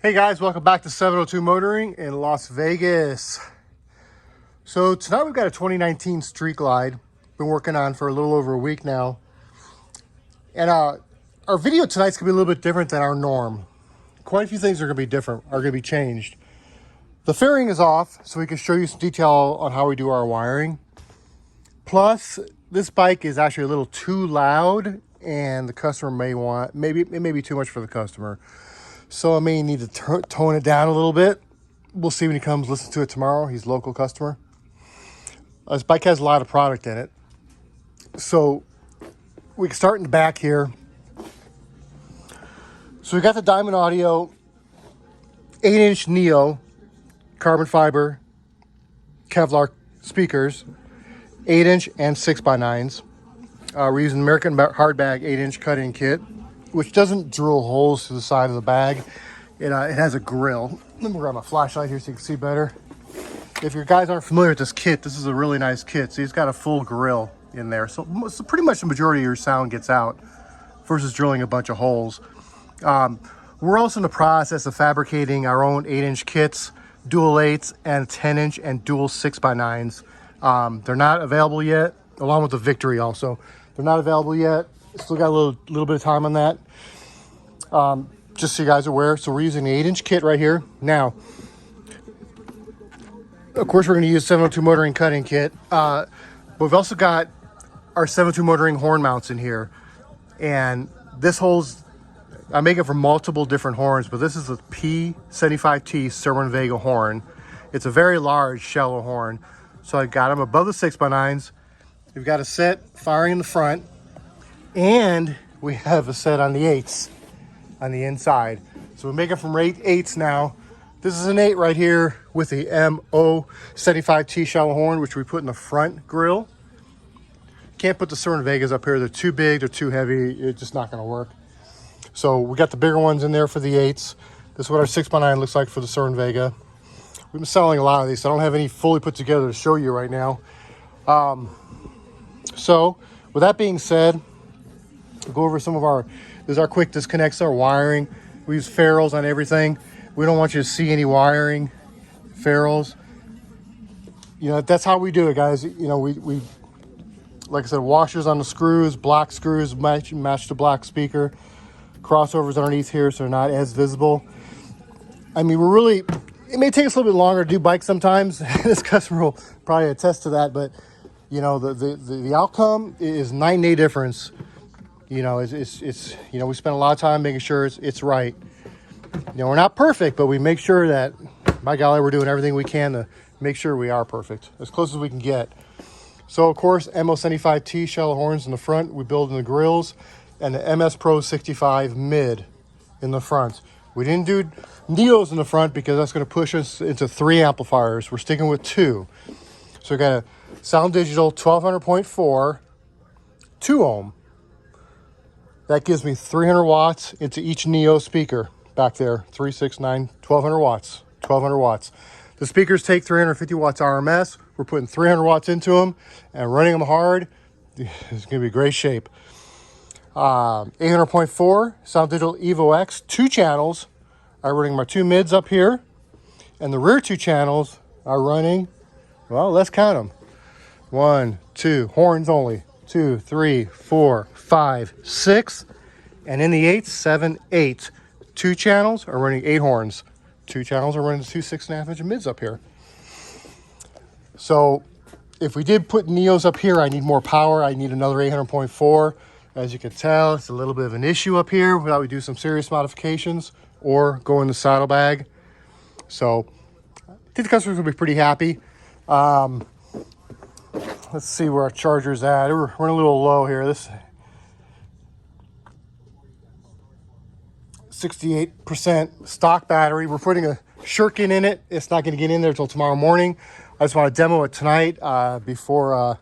Hey guys, welcome back to 702 Motoring in Las Vegas. So tonight we've got a 2019 Street Glide. Been working on for a little over a week now. And our video tonight's gonna be a little bit different than our norm. Quite a few things are gonna be different, are gonna be changed. The fairing is off, so we can show you some detail on how we do our wiring. Plus, this bike is actually a little too loud, and the customer may want, it may be too much for the customer. So I may need to tone it down a little bit. We'll see when he comes listen to it tomorrow. He's a local customer. This bike has a lot of product in it. So we can start in the back here. So we got the Diamond Audio 8-inch Neo carbon fiber Kevlar speakers, 8-inch and 6x9s. We're using American Hardbag 8-inch cut-in kit, which doesn't drill holes through the side of the bag. It has a grill. Let me grab my flashlight here so you can see better. If you guys aren't familiar with this kit, this is a really nice kit. So it's got a full grill in there. So pretty much the majority of your sound gets out versus drilling a bunch of holes. We're also in the process of fabricating our own 8-inch kits, dual 8s and 10-inch and dual 6x9s. They're not available yet, along with the Victory also. They're not available yet. Still got a little bit of time on that. Just so you guys are aware. So we're using the 8-inch kit right here. Now, of course, we're going to use 702 Motoring cut-in kit. But we've also got our 702 Motoring horn mounts in here. And this holds, I make it for multiple different horns, but this is a P75T Cerwin Vega horn. It's a very large, shallow horn. So I got them above the 6x9s. We've got a set firing in the front. And we have a set on the 8s on the inside. So we make it from 8s now. This is an 8 right here with the MO75T shallow horn, which we put in the front grill. Can't put the Cerwin Vegas up here. They're too big, they're too heavy. It's just not gonna work. So we got the bigger ones in there for the 8s. This is what our 6x9 looks like for the Cerwin Vega. We've been selling a lot of these, so I don't have any fully put together to show you right now. So with that being said, we'll go over some of this is our quick disconnects, our wiring. We use ferrules on everything. We don't want you to see any wiring, ferrules. You know, that's how we do it, guys. You know, we like I said, washers on the screws, black screws, match the black speaker. Crossovers underneath here so they're not as visible. I mean, it may take us a little bit longer to do bikes sometimes. This customer will probably attest to that, but you know, the outcome is night and day difference. You know, it's you know, we spend a lot of time making sure it's right. You know, we're not perfect, but we make sure that, by golly, we're doing everything we can to make sure we are perfect, as close as we can get. So, of course, MO75T shallow horns in the front, we build in the grills, and the MS Pro 65 mid in the front. We didn't do Neos in the front because that's going to push us into 3 amplifiers. We're sticking with 2. So we got a Soundigital 1200.4, 2 ohm. That gives me 300 watts into each Neo speaker back there. 3, 6, 9, 1200 watts. 1200 watts. The speakers take 350 watts RMS. We're putting 300 watts into them and running them hard. It's going to be great shape. 800.4 Soundigital Evo X, 2 channels. I'm running my 2 mids up here. And the rear 2 channels are running, well, let's count them. 1, 2, horns only. 2, 3, 4, 5, 6, and in the 8, 7, 8. 2 channels are running 8 horns. 2 channels are running 2 6.5-inch mids up here. So if we did put Neos up here, I need more power. I need another 800.4. As you can tell, it's a little bit of an issue up here. Without we do some serious modifications or go in the saddlebag. So I think the customers will be pretty happy. Let's see where our charger's at. We're running a little low here. This 68% stock battery. We're putting a shirkin in it. It's not going to get in there until tomorrow morning. I just want to demo it tonight before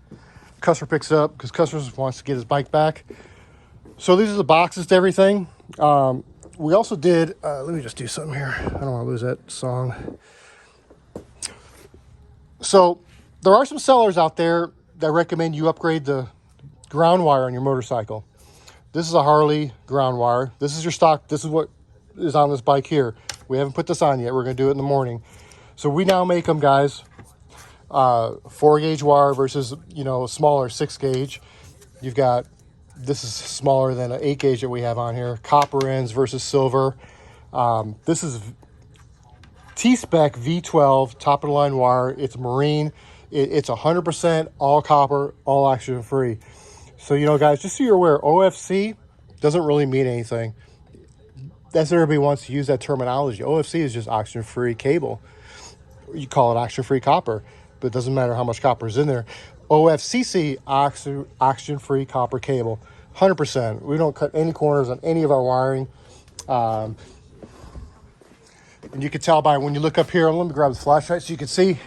customer picks it up because customer wants to get his bike back. So these are the boxes to everything. We also did, let me just do something here. I don't want to lose that song. So there are some sellers out there that recommend you upgrade the ground wire on your motorcycle. This is a Harley ground wire. This is your stock. This is what is on this bike here. We haven't put this on yet. We're going to do it in the morning. So we now make them, guys, 4-gauge wire versus, you know, smaller 6-gauge. You've got, this is smaller than an 8-gauge that we have on here. Copper ends versus silver. This is T-Spec V12 top of the line wire. It's marine. It's 100% all copper, all oxygen free. So, you know, guys, just so you're aware, OFC doesn't really mean anything. That's what everybody wants to use that terminology. OFC is just oxygen free cable. You call it oxygen free copper, but it doesn't matter how much copper is in there. OFCC, oxygen free copper cable, 100%. We don't cut any corners on any of our wiring. And you can tell by when you look up here, let me grab the flashlight so you can see.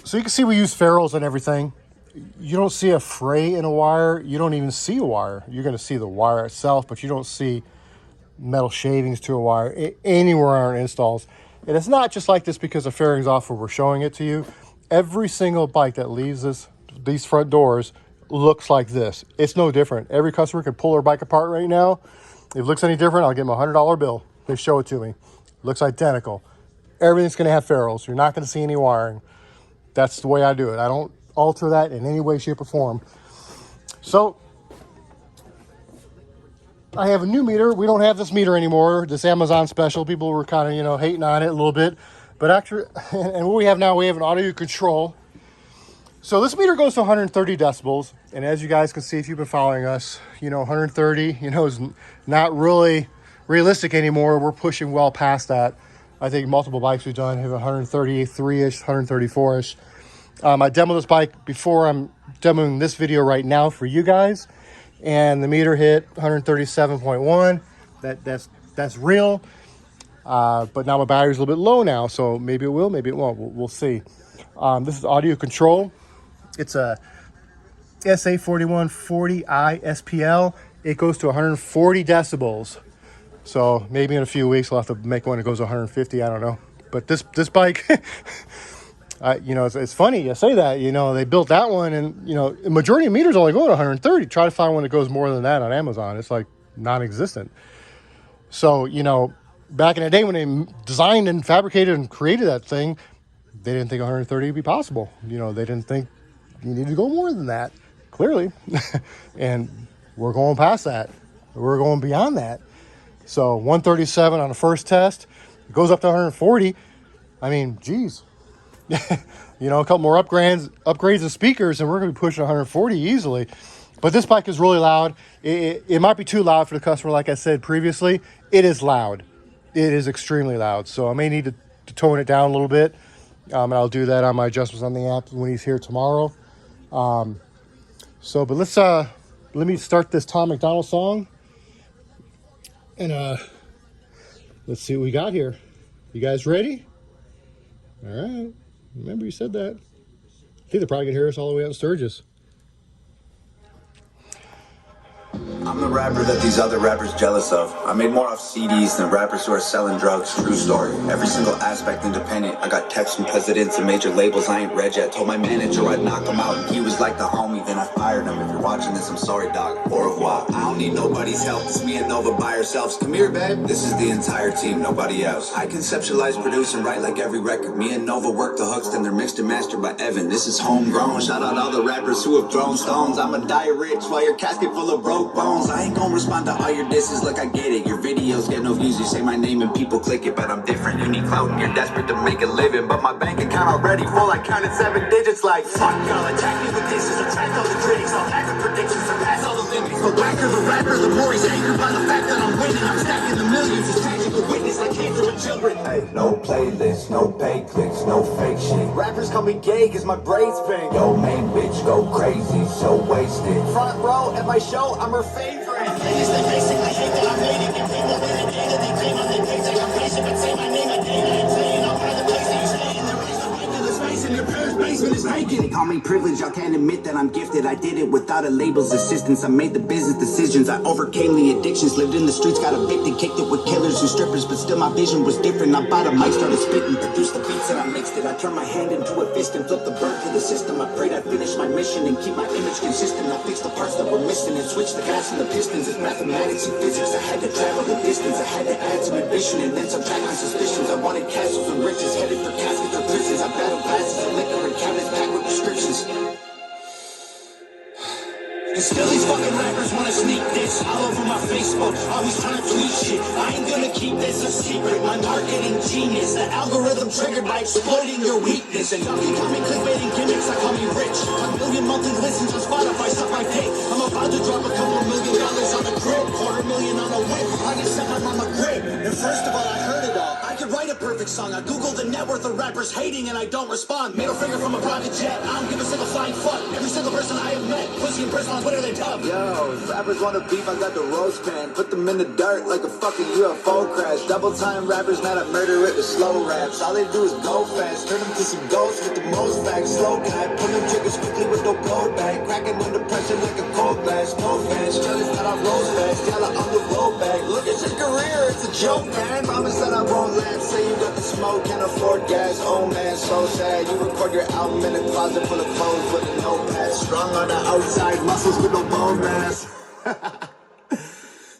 So you can see we use ferrules and everything. You don't see a fray in a wire. You don't even see a wire. You're going to see the wire itself, but you don't see metal shavings to a wire anywhere on our installs. And it's not just like this because the fairing's off where we're showing it to you. Every single bike that leaves these front doors looks like this. It's no different. Every customer can pull their bike apart right now. If it looks any different, I'll give them a $100 bill. They show it to me. Looks identical. Everything's going to have ferrules. You're not going to see any wiring. That's the way I do it. I don't alter that in any way, shape, or form. So I have a new meter. We don't have this meter anymore. This Amazon special. People were kind of, you know, hating on it a little bit. But actually, and what we have now, we have an audio control. So this meter goes to 130 decibels. And as you guys can see, if you've been following us, you know, 130, you know, is not really realistic anymore. We're pushing well past that. I think multiple bikes we've done have 133-ish, 134-ish. I demoed this bike before. I'm demoing this video right now for you guys. And the meter hit 137.1. That's real. But now my battery's a little bit low now, so maybe it will, maybe it won't. We'll see. This is audio control. It's a SA4140i SPL. It goes to 140 decibels. So maybe in a few weeks we'll have to make one that goes to 150. I don't know. But this bike, you know, it's funny you say that. You know, they built that one, and you know, the majority of meters only go to 130. Try to find one that goes more than that on Amazon. It's like non-existent. So, you know, back in the day when they designed and fabricated and created that thing, they didn't think 130 would be possible. You know, they didn't think you needed to go more than that, clearly. And we're going past that. We're going beyond that. So 137 on the first test. It goes up to 140. I mean, geez. You know, a couple more upgrades and speakers, and we're going to be pushing 140 easily. But this bike is really loud. It might be too loud for the customer, like I said previously. It is loud. It is extremely loud. So I may need to tone it down a little bit. And I'll do that on my adjustments on the app when he's here tomorrow. But let me start this Tom Macdonald song. And let's see what we got here. You guys ready? All right. Remember you said that. I think they're probably going to hear us all the way out in Sturgis. I'm the rapper that these other rappers jealous of. I made more off CDs than rappers who are selling drugs. True story. Every single aspect independent. I got texts from presidents and major labels I ain't read yet. Told my manager I'd knock him out, and he was like the homie. Then I fired him. If you're watching this, I'm sorry, dog. Au revoir. I don't need nobody's help. It's me and Nova by ourselves. Come here, babe. This is the entire team, nobody else. I conceptualize, produce, and write like every record. Me and Nova work the hooks, then they're mixed and mastered by Evan. This is homegrown. Shout out all the rappers who have thrown stones. I'ma die rich while your casket full of broke bones. I ain't gonna respond to all your disses, look, I get it. Your videos get no views, you say my name and people click it. But I'm different, you need clout and you're desperate to make a living. But my bank account already full, I counted 7 digits like fuck y'all, attack me with dishes, attract all the critics. I'll hack the predictions, surpass all the limits. The whacker the rapper, the more he's anchored by the fact that I'm winning. I'm stacking the millions, it's tragic to witness like cancer with children. Hey, no playlist, no pay clicks, no fake shit. Rappers call me gay cause my braids pink. Yo, main bitch go crazy, so wasted. Front row at my show, I'm her favorite. They basically hate that I made it. Give people with the data they claim on their page. I'm patient, but say my name again. I ain't playing on private place that you stay in. There is no regular space in your parents' basement is vacant. call me privileged, I can't admit that I'm gifted. I did it without a label's assistance. I made the business decisions, I overcame the addictions. Lived in the streets, got evicted, kicked it with killers and strippers. But still my vision was different. I bought a mic, started spitting, produced the beats and I mixed it. I turned my hand into a fist and flipped the bird to the system. I prayed I'd finish my mission and keep my image consistent. I fixed the parts that were missing and switched the gas and the pistons. It's mathematics and physics, I had to travel the distance. I had to add some ambition and then subtract my suspicions. I wanted castles and riches, headed for caskets or prisons. I battled glasses and liquor and cabinets packed with prescriptions. And still these fucking rappers wanna sneak this all over my Facebook, always trying to tweet shit. I ain't gonna keep this a secret, my marketing genius. The algorithm triggered by exploiting your weakness. And you call me clickbaiting gimmicks, I call me rich. A million monthly listens on Spotify, suck my dick. I'm about to drop a couple $1 million on the grid, $250,000 on a whip. I just set my mama grip. And first of all, I heard it all. I could write a perfect song. I googled the net worth of rappers hating and I don't respond. Middle finger from a private jet. I don't give a single flying fuck. Every single person I have met, pussy in prison on Twitter, they dub. Yo, if rappers wanna beef, I got the roast pan. Put them in the dirt like a fucking UFO crash. Double time rappers mad at murder it with slow raps. All they do is go fast. Turn them to some ghosts with the most facts. Slow guy, pull them triggers quickly with no blowback. Cracking under pressure like a cold blast. No fans, jealous that I rose fast. Yalla on the road back. Look at your career, it's a joke, man. Promise that I won't laugh. Say you got the smoke, can't afford gas. Oh man, so sad. You record your album in a closet full of clothes with a notepad. Strong on the outside, muscles with no bone mass.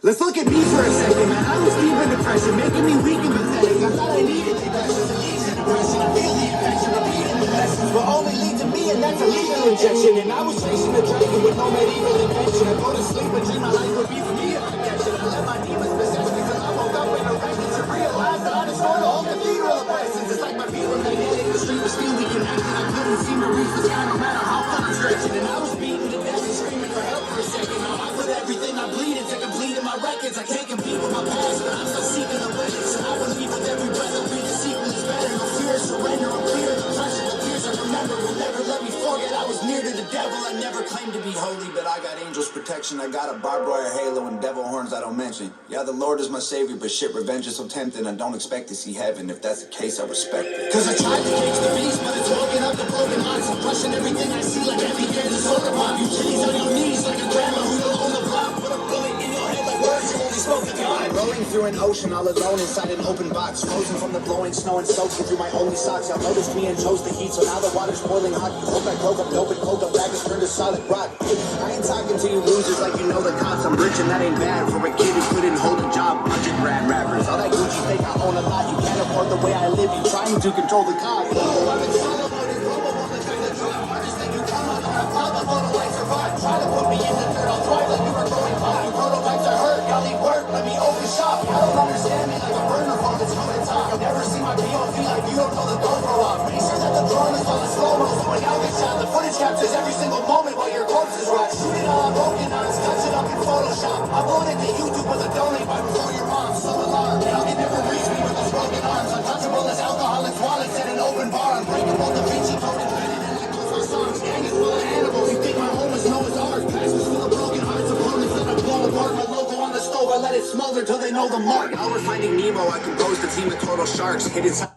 Let's look at me for a second, man. I was deep in depression, making me weak and pathetic. I thought I needed the lessons and easy depression. I feel the infection, repeating the lessons will only lead to me, and that's a lethal injection. And I was chasing a dragon with no medieval invention. I go to sleep and dream my life would be for me a protection. I let my demons possess me till I woke up in a wreckage to realize that I just want a whole cathedral of blessings. It's like my feet were magnetic, the street was still connected. I couldn't seem to reach the sky no matter how far I'm stretching. And I was beaten to death and screaming for help for a second. Now I put everything I bleed into completing my records. I can't compete with my past, but I'm still seeking the witness. And I believe with every breath I'll be the sequel is better. No fear, surrender, I'm clear. The pressure, the tears I remember will never let me forget. I was near to the devil. I never claimed to be holy, but I got angels protection. I got a barbed wire halo and devil horns I don't mention. Yeah, the Lord is my savior, but shit, revenge is so tempting. I don't expect to see heaven. If that's the case, I respect it. Cause I tried to cage the beast, but it's woken up the broken hearts. I'm crushing everything I see like every year the soda pop. You chillies on your knees like a grandma who don't own the block. Put a bullet in your head like words you only spoke to God. Rolling through an ocean all alone inside an open box. Frozen from the blowing snow and soaking through my only socks. Y'all noticed me and chose the heat, so now the water's boiling hot. You hope I broke up dope and cold up daggers turned to solid rock. I ain't talking to you losers like you know the cops. I'm rich and that ain't bad for a kid who couldn't hold a job. Budget grad rappers, all that Gucci fake I own a lot. You can't afford the way I live, you trying to control the cost. Oh, I've been solo loaded, robo on the kind of drug. Hardest thing you come on, I found the photo I survived. Try to put me in the dirt, I'll thrive like you were going by. Prototypes are hurt, y'all need work, let me open shop. I don't understand me like a burner phone that's going to talk. You'll never see my POV like you don't know the GoPro off. Make sure that the drone is on the slow-mo, so when y'all get shot, the footage captures every single moment while your corpse is rocked. Shoot it all broken arms, touch it up in Photoshop. Upload it to YouTube with a donate by before your mom. So alarmed, y'all can never reach me with those broken arms. Untouchable as alcoholics' wallets at an open bar. Unbreakable, Da Vinci Code embedded in like close our songs. Gang is full of animals, you think my home is Noah's Ark. Past is full of broken hearts, opponents that I blow apart. My logo on the stove, I let it smolder till they know the mark. Now we're finding Nemo, I composed a team of total sharks. Hit inside.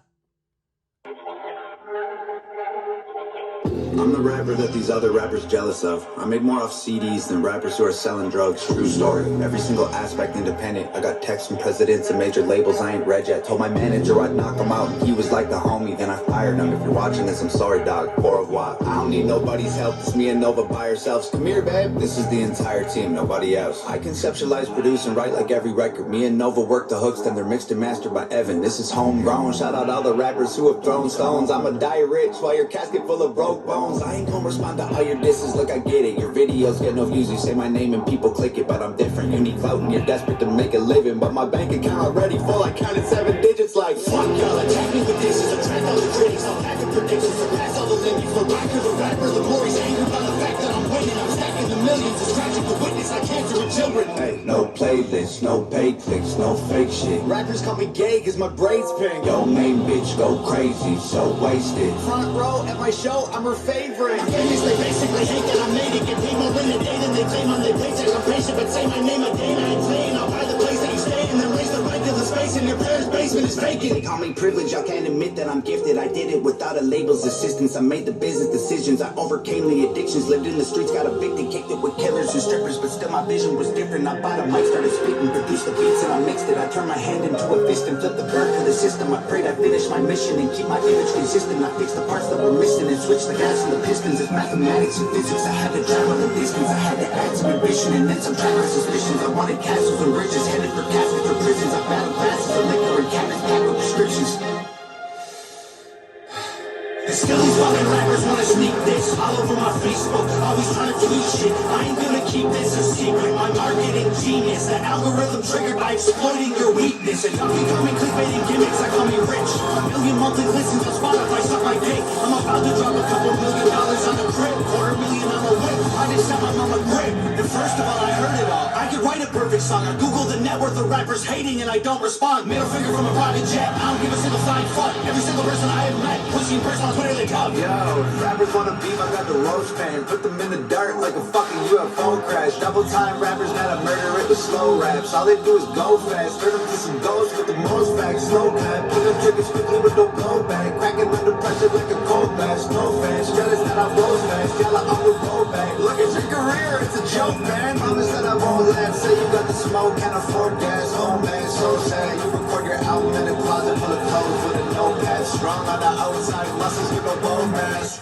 I'm the rapper that these other rappers jealous of. I made more off CDs than rappers who are selling drugs. True story. Every single aspect independent. I got texts from presidents and major labels I ain't read yet. Told my manager I'd knock him out. He was like the homie, then I fired him. If you're watching this, I'm sorry, dog. Au revoir. I don't need nobody's help. It's me and Nova by ourselves. Come here, babe. This is the entire team, nobody else. I conceptualize, produce, and write like every record. Me and Nova work the hooks, then they're mixed and mastered by Evan. This is homegrown. Shout out all the rappers who have thrown stones. I'ma die rich while your casket full of broke bones. I ain't gonna respond to all your disses, look I get it. Your videos get no views, you say my name and people click it. But I'm different, you need clout and you're desperate to make a living. But my bank account already full, I counted 7 digits like fuck y'all, attack me with dishes, attract all the critics. I'll pack the predictions, surpass all the limits. For backer the rapper, the more he's angry by the fact that I'm winning. I'm stacking the millions, it's tragic to witness, I cancer with children. Hey, no playlist, no paid clicks, no fake shit. Rappers call me gay cause my braids pink. Yo main bitch go crazy, so wasted. Front row at my show, I'm her favorite. They basically hate that I made it. Get paid more than a day than they claim on their paycheck. I'm patient, but say my name a day and I ain't playing. I'll buy the place that you stay in, then raise the right to the space and and your parents' basement is vacant. They call me privileged, I can't admit that I'm gifted. I did it without a label's assistance. I made the business decisions, I overcame the addictions. Lived in the streets, got evicted, kicked it with killers and strippers. But still my vision was different. I bought a mic, started spitting, produced the beats and I mixed it. I turned my hand into a fist and flipped the bird to the system. I prayed I finished my mission and keep my image consistent. I fixed the parts that were missing and switched the gas and the pistons. It's mathematics and physics, I had to travel the distance. I had to add some ambition and then some tracker suspicions. I wanted castles and bridges, headed for caskets or prisons. I battled classes of liquor and cabinets packed with prescriptions. And still these fucking rappers wanna sneak this all over my Facebook, always trying to tweet shit. I ain't gonna keep this a secret. My marketing genius, the algorithm triggered by exploiting your weakness. And I'm becoming clickbaiting gimmicks, I call me rich. 1 million monthly listens on Spotify, suck my dick. I'm about to drop a couple $1 million on the crib, $250,000 on the whip. I just set my mama grip. And first of all, I heard it all. I could write a perfect song. I Google the net worth of rappers hating and I don't respond. Middle finger from a private jet. I don't give a single flying fuck. Every single person I have met, pushing person on Twitter, they come. Yo, rappers wanna beef, I got the roast pan. Put them in the dirt like a fucking UFO crash. Double time rappers, not a murder, it was slow raps. All they do is go fast. Turn them to some ghosts with the most facts. Slow clap, put them triggers quickly with no blowback. Cracking under pressure like a cold blast. No fans, jealous that I rose fast. Y'all are on the rollback. Look at your career, it's a joke, man. Promise that I won't laugh. Say you got the smoke, can't afford gas. Oh man, so sad. You record your album in a closet full of clothes with a notepad. Strong on the outside, muscles with no bone mass.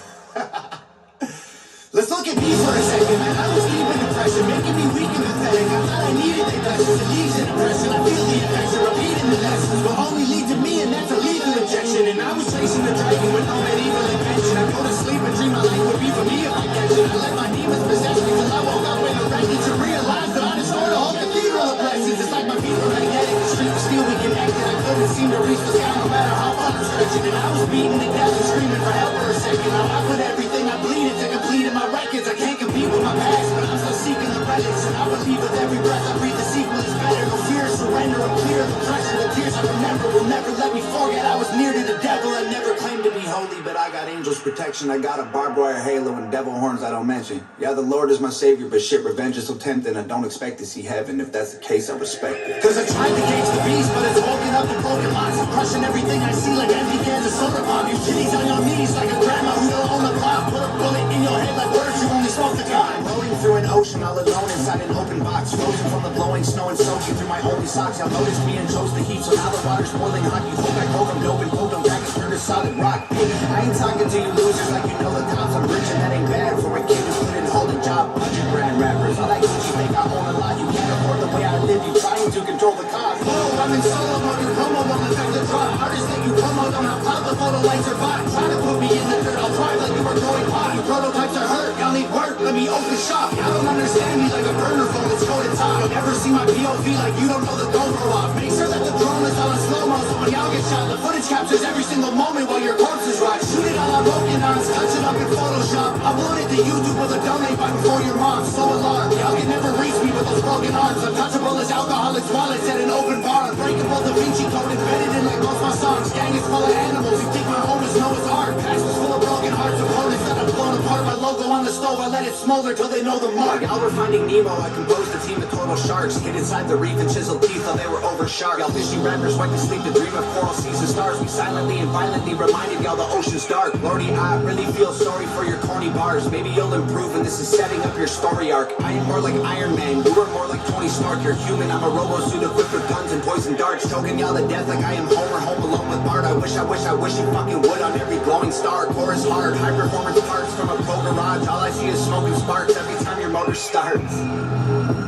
Let's look at me for a second, man. I was deep in depression, making me weak and pathetic. I thought I needed the lessons, it leads to depression. I feel the effects of repeating the lessons will only lead to me, and that's a lethal injection. And I was chasing the dragon with no medieval invention. I go to sleep and dream my life would be for me if I catch it. I let my demons possess me till I woke up in a wreckage to realize that I destroyed a whole cathedral of blessings. It's like my feet were magnetic, the street was steel, we connected. I couldn't seem to reach the sky no matter how far I'm stretching. And I was beaten to death and screaming for help for a second. Now I put everything I bleeded to complete in my records. I can't compete with my past, but I'm still seeking the relics. And I believe with every breath I breathe the sequel is better. No fear, surrender, I'm clear. The pressure, the tears I remember will never let me forget. I was near to the devil, I never claimed to be holy, but I got angels protection. I got a barbed wire halo and devil horns I don't mention. Yeah, the Lord is my savior, but shit, revenge is so tempting. I don't expect to see heaven. If that's the case, I respect it. Cause I tried to gauge the beast, but it's woken up in broken locks. I'm crushing everything I see like empty cans of soda pop. You kitties on your knees like a grandma who don't own the block. Put a bullet in your head like words you only spoke to God. Rolling through an ocean all alone inside an open box. Frozen from the blowing snow and soaking through my only socks. Y'all noticed me and chose the heat, so now the water's boiling hot. You think I cold, I'm dope and poked on dragons turned to solid rock. I ain't talking to you losers like you know the cops. I'm rich and that ain't bad for a kid who couldn't hold a job. 100 grand rappers, all I do is think I own a lot. You can't afford the way I live, you trying to control the cost. Whoa, I'm in solo mode, you promo won't affect the drop. Artists that you promo don't have clout, the photo lights are bought. Try to put me in the dirt, I'll drive like you were growing pot. You prototypes are hurt, y'all need work, let me open shop. Y'all don't understand me like a burner phone, let's go to top. You'll never see my POV like you don't know the GoPro off. Make sure that the drone is on slow-mo, so when y'all get shot, the footage captures every single moment while your corpse is rocked. Shoot it all on broken arms, touch it up in Photoshop. Upload it to YouTube with a donate button for your mom. So alarmed, y'all can never reach me with those broken arms. Untouchable as alcoholics' wallets at an open bar. Unbreakable Da Vinci Code embedded in like most my songs. Gang is full of animals, you think my home is Noah's Ark. Past is full of broken hearts, opponents that have blown apart. My logo on the stove, I let it smolder till they know the mark. Y'all were finding Nemo, I composed a team of total sharks. Hid inside the reef and chiseled teeth till they were over sharp. Y'all fishy rappers went to sleep to dream of coral seas and stars. We silently and violently reminded y'all the ocean's dark. Lordy, I really feel sorry for your corny bars. Maybe you'll improve and this is setting up your story arc. I am more like Iron Man, you are more like Tony Stark. You're human, I'm a robo-suit equipped with guns and poison darts. Choking y'all to death like I am Homer, home alone with Bart. I wish you fucking would on every glowing star. Chorus hard, high performance parts from a pro garage. All I see is smoke and sparks every time your motor starts.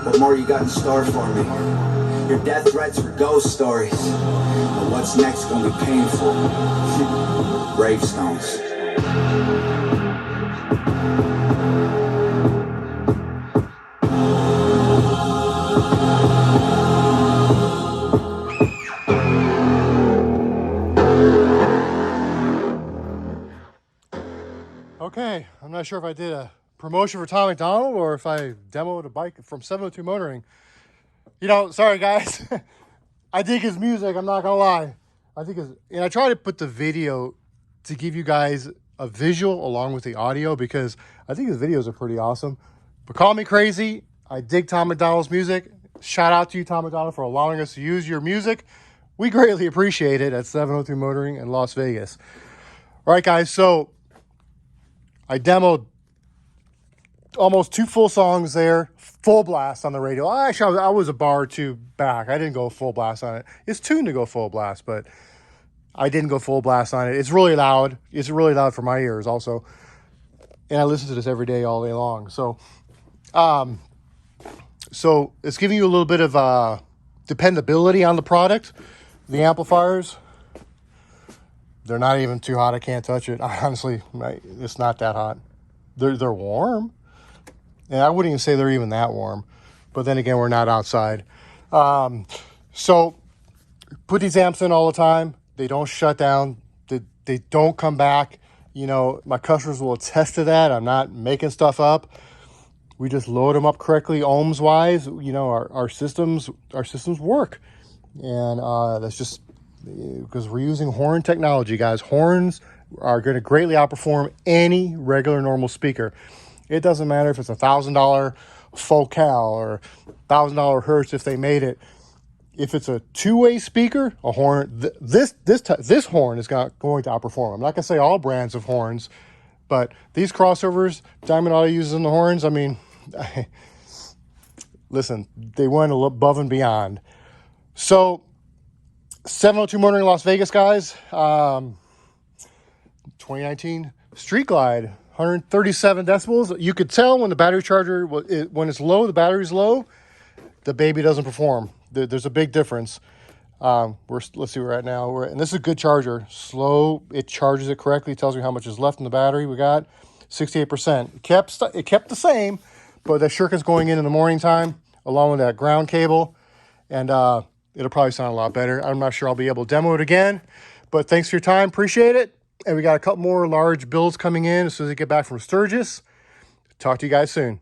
What more you got in store for me? Your death threats were ghost stories, but what's next gonna be painful? Gravestones. Okay, I'm not sure if I did a promotion for Tom Macdonald or if I demoed a bike from 702 Motoring. You know, sorry guys. I dig his music, I'm not gonna lie. And I try to put the video to give you guys a visual along with the audio because I think his videos are pretty awesome. But call me crazy, I dig Tom Macdonald's music. Shout out to you, Tom Macdonald, for allowing us to use your music. we greatly appreciate it at 702 Motoring in Las Vegas. All right, guys, so I demoed almost 2 full songs there, full blast on the radio. Actually, I was a bar or 2 back. I didn't go full blast on it. It's tuned to go full blast, but I didn't go full blast on it. It's really loud. It's really loud for my ears also. And I listen to this every day, all day long. So it's giving you a little bit of dependability on the product. The amplifiers, they're not even too hot. I can't touch it. Honestly, it's not that hot. They're warm. And I wouldn't even say they're even that warm. But then again, we're not outside. So put these amps in all the time. They don't shut down. They don't come back. You know, my customers will attest to that. I'm not making stuff up. We just load them up correctly, ohms wise. You know, our systems work. And that's just because we're using horn technology, guys. Horns are going to greatly outperform any regular normal speaker. It doesn't matter if it's $1,000 Focal or $1,000 Hertz if they made it. If it's a 2-way speaker, a horn, this horn is going to outperform. I'm not going to say all brands of horns, but these crossovers Diamond Audio uses in the horns, I mean, listen, they went a little above and beyond. So 702 Motoring Las Vegas, guys. 2019 Street Glide, 137 decibels. You could tell when the battery charger, when it's low, the battery's low, the baby doesn't perform. There's a big difference. Let's see where we're at now. And this is a good charger. Slow, it charges it correctly. Tells you how much is left in the battery. We got 68%. It kept the same, but the shirkin's going in the morning time along with that ground cable, and it'll probably sound a lot better. I'm not sure I'll be able to demo it again, but thanks for your time. Appreciate it. And we got a couple more large builds coming in as soon as we get back from Sturgis. Talk to you guys soon.